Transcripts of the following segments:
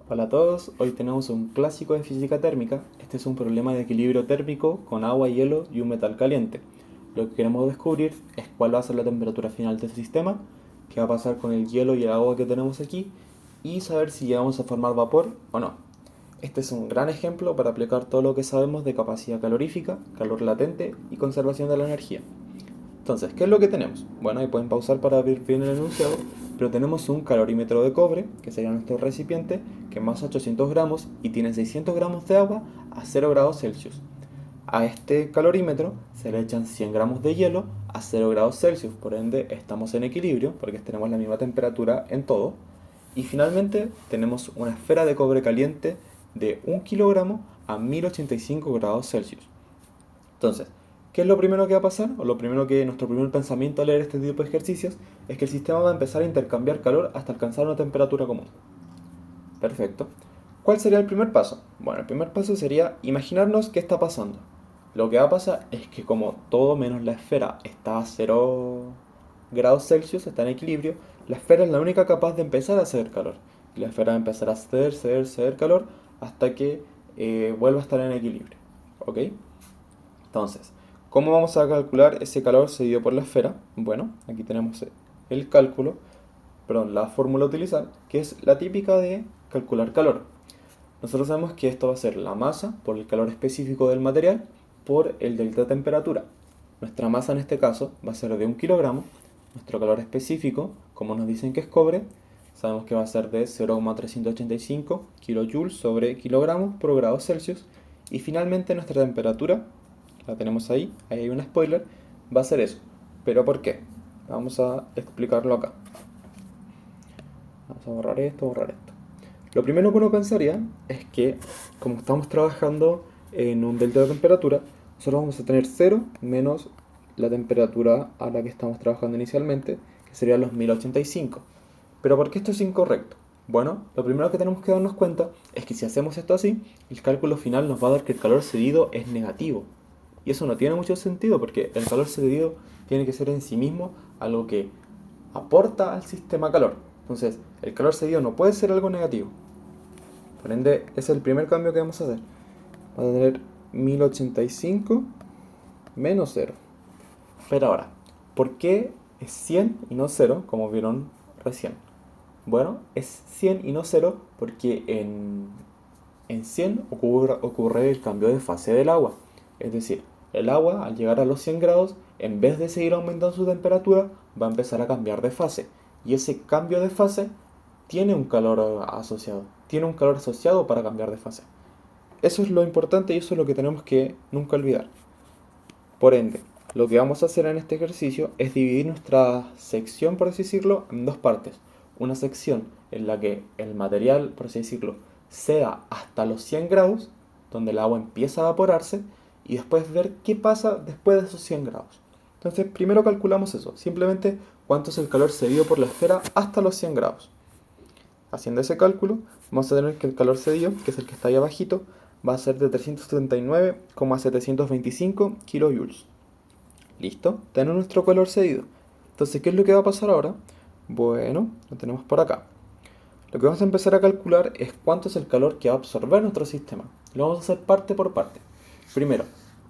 Hola a todos, hoy tenemos un clásico de física térmica. Este es un problema de equilibrio térmico con agua, hielo y un metal caliente. Lo que queremos descubrir es cuál va a ser la temperatura final del sistema, qué va a pasar con el hielo y el agua que tenemos aquí y saber si llegamos a formar vapor o no. Este es un gran ejemplo para aplicar todo lo que sabemos de capacidad calorífica, calor latente y conservación de la energía. Entonces, ¿qué es lo que tenemos? Bueno, ahí pueden pausar para ver bien el enunciado, pero tenemos un calorímetro de cobre, que sería nuestro recipiente, que masa 800 gramos y tiene 600 gramos de agua a 0 grados Celsius. A este calorímetro se le echan 100 gramos de hielo a 0 grados Celsius, por ende estamos en equilibrio porque tenemos la misma temperatura en todo. Y finalmente tenemos una esfera de cobre caliente de 1 kilogramo a 1085 grados Celsius. Entonces, ¿qué es lo primero que va a pasar? O lo primero que nuestro primer pensamiento al leer este tipo de ejercicios es que el sistema va a empezar a intercambiar calor hasta alcanzar una temperatura común. Perfecto. ¿Cuál sería el primer paso? Bueno, el primer paso sería imaginarnos qué está pasando. Lo que va a pasar es que como todo menos la esfera está a 0 grados Celsius, está en equilibrio, la esfera es la única capaz de empezar a ceder calor. Y la esfera va a empezar a ceder calor hasta que vuelva a estar en equilibrio. ¿Ok? Entonces, ¿cómo vamos a calcular ese calor cedido por la esfera? Bueno, aquí tenemos el cálculo, perdón, la fórmula a utilizar, que es la típica de calcular calor. Nosotros sabemos que esto va a ser la masa por el calor específico del material por el delta de temperatura. Nuestra masa en este caso va a ser de 1 kilogramo. Nuestro calor específico, como nos dicen que es cobre, sabemos que va a ser de 0,385 kilojoules sobre kilogramos por grado Celsius. Y finalmente nuestra temperatura, la tenemos ahí, ahí hay un spoiler, va a ser eso. ¿Pero por qué? Vamos a explicarlo acá. Vamos a borrar esto. Lo primero que uno pensaría es que, como estamos trabajando en un delta de temperatura, nosotros vamos a tener 0 menos la temperatura a la que estamos trabajando inicialmente, que serían los 1085. ¿Pero por qué esto es incorrecto? Bueno, lo primero que tenemos que darnos cuenta es que si hacemos esto así, el cálculo final nos va a dar que el calor cedido es negativo. Y eso no tiene mucho sentido porque el calor cedido tiene que ser en sí mismo algo que aporta al sistema calor. Entonces, el calor cedido no puede ser algo negativo. Por ende, ese es el primer cambio que vamos a hacer. Va a tener 1085 menos 0. Pero ahora, ¿por qué es 100 y no 0, como vieron recién? Bueno, es 100 y no 0 porque en 100 ocurre el cambio de fase del agua. Es decir, el agua al llegar a los 100 grados, en vez de seguir aumentando su temperatura, va a empezar a cambiar de fase. Y ese cambio de fase tiene un calor asociado. Tiene un calor asociado para cambiar de fase. Eso es lo importante y eso es lo que tenemos que nunca olvidar. Por ende, lo que vamos a hacer en este ejercicio es dividir nuestra sección, por así decirlo, en dos partes. Una sección en la que el material, por así decirlo, sea hasta los 100 grados, donde el agua empieza a evaporarse, y después ver qué pasa después de esos 100 grados. Entonces, primero calculamos eso, simplemente cuánto es el calor cedido por la esfera hasta los 100 grados. Haciendo ese cálculo, vamos a tener que el calor cedido, que es el que está ahí abajito, va a ser de 339,725 kilojoules. ¿Listo? Tenemos nuestro calor cedido. Entonces, ¿qué es lo que va a pasar ahora? Bueno, lo tenemos por acá. Lo que vamos a empezar a calcular es cuánto es el calor que va a absorber nuestro sistema. Lo vamos a hacer parte por parte. Primero,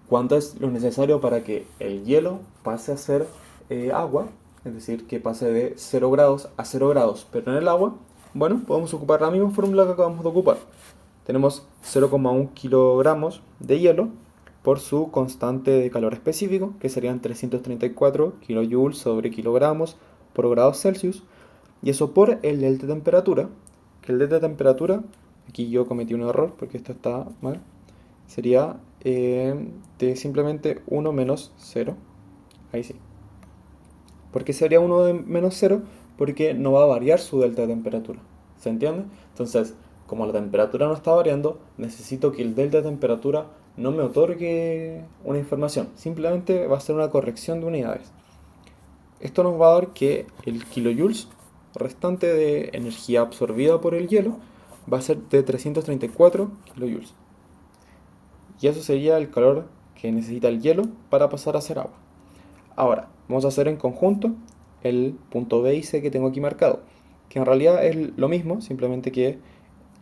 cuánto es lo necesario para que el hielo pase a ser agua, es decir, que pase de 0 grados a 0 grados, pero en el agua, bueno, podemos ocupar la misma fórmula que acabamos de ocupar. Tenemos 0,1 kilogramos de hielo por su constante de calor específico, que serían 334 kilojoules sobre kilogramos por grado Celsius, y eso por el delta de temperatura, que el delta de temperatura, aquí yo cometí un error porque esto está mal, sería de simplemente 1 menos 0, ahí sí. ¿Por qué sería 1 de menos 0? Porque no va a variar su delta de temperatura, ¿se entiende? Entonces, como la temperatura no está variando, necesito que el delta de temperatura no me otorgue una información, simplemente va a ser una corrección de unidades. Esto nos va a dar que el kilojoules restante de energía absorbida por el hielo va a ser de 334 kilojoules. Y eso sería el calor que necesita el hielo para pasar a ser agua. Ahora, vamos a hacer en conjunto el punto B y C que tengo aquí marcado, que en realidad es lo mismo, simplemente que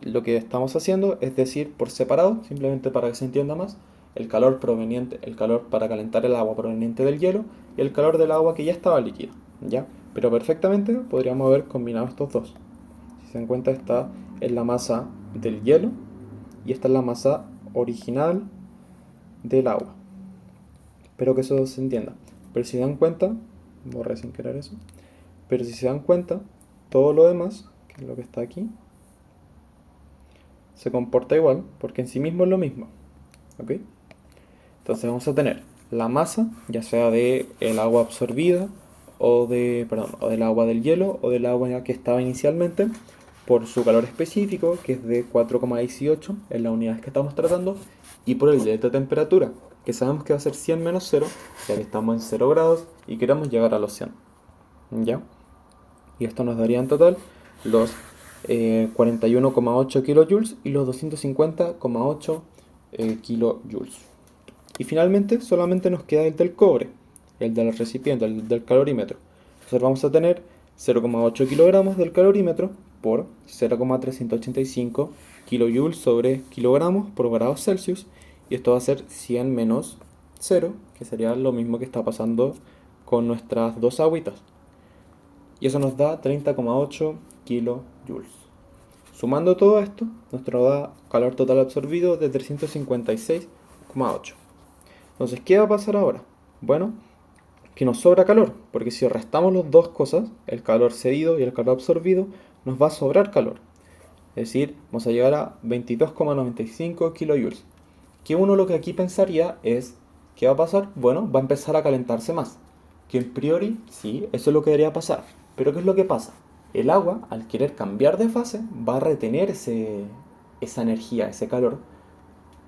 lo que estamos haciendo es decir por separado, simplemente para que se entienda más, el calor proveniente, el calor para calentar el agua proveniente del hielo y el calor del agua que ya estaba líquida, ¿ya? Pero perfectamente podríamos haber combinado estos dos. Si se dan cuenta, esta es la masa del hielo y esta es la masa original del agua. Espero que eso se entienda. Pero si se dan cuenta, borré sin querer eso, pero si se dan cuenta, todo lo demás, que es lo que está aquí, se comporta igual, porque en sí mismo es lo mismo. ¿Ok? Entonces vamos a tener la masa, ya sea de el agua absorbida o o del agua del hielo o del agua que estaba inicialmente, por su calor específico, que es de 4,18 en las unidades que estamos tratando, y por el delta de temperatura, que sabemos que va a ser 100 menos 0, ya que estamos en 0 grados y queremos llegar a los 100. ¿Ya? Y esto nos daría en total los 41,8 kilojoules y los 250,8 kilojoules. Y finalmente solamente nos queda el del cobre, el del recipiente, el del calorímetro. Entonces vamos a tener 0,8 kilogramos del calorímetro por 0,385 kilojoules sobre kilogramos por grados Celsius. Y esto va a ser 100 menos 0, que sería lo mismo que está pasando con nuestras dos agüitas. Y eso nos da 30,8 kilojoules. Sumando todo esto, nos da calor total absorbido de 356,8. Entonces, ¿qué va a pasar ahora? Bueno, que nos sobra calor, porque si restamos las dos cosas, el calor cedido y el calor absorbido, nos va a sobrar calor. Es decir, vamos a llegar a 22,95 kilojoules. Que uno lo que aquí pensaría es, ¿qué va a pasar? Bueno, va a empezar a calentarse más. Que en priori, sí, eso es lo que debería pasar. Pero ¿qué es lo que pasa? El agua, al querer cambiar de fase, va a retener esa energía, ese calor,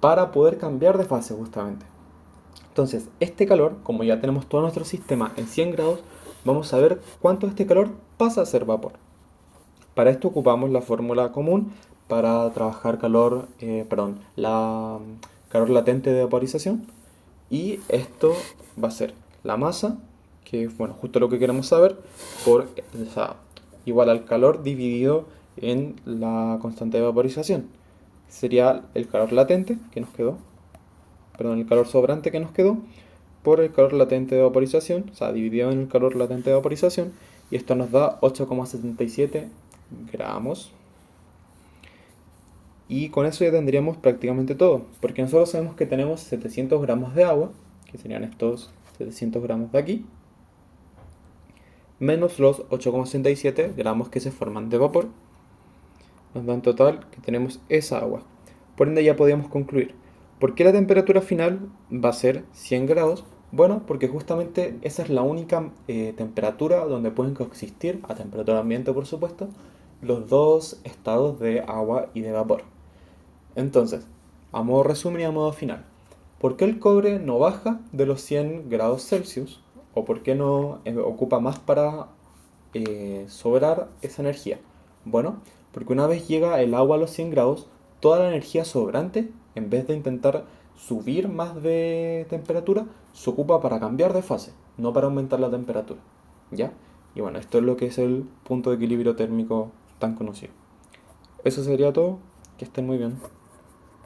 para poder cambiar de fase justamente. Entonces, este calor, como ya tenemos todo nuestro sistema en 100 grados, vamos a ver cuánto de este calor pasa a ser vapor. Para esto ocupamos la fórmula común para trabajar calor latente de vaporización. Y esto va a ser la masa, que es justo lo que queremos saber, igual al calor dividido en la constante de vaporización. Sería el calor latente que nos quedó, el calor sobrante que nos quedó, por el calor latente de vaporización, dividido en el calor latente de vaporización, y esto nos da 8,77 gramos. Y con eso ya tendríamos prácticamente todo, porque nosotros sabemos que tenemos 700 gramos de agua, que serían estos 700 gramos de aquí, menos los 8,67 gramos que se forman de vapor, nos da en total que tenemos esa agua. Por ende ya podríamos concluir. ¿Por qué la temperatura final va a ser 100 grados? Bueno, porque justamente esa es la única temperatura donde pueden coexistir, a temperatura ambiente por supuesto, los dos estados de agua y de vapor. Entonces, a modo resumen y a modo final, ¿por qué el cobre no baja de los 100 grados Celsius? ¿O por qué no ocupa más para sobrar esa energía? Bueno, porque una vez llega el agua a los 100 grados, toda la energía sobrante, en vez de intentar subir más de temperatura, se ocupa para cambiar de fase, no para aumentar la temperatura. ¿Ya? Y bueno, esto es lo que es el punto de equilibrio térmico tan conocido. Eso sería todo. Que estén muy bien.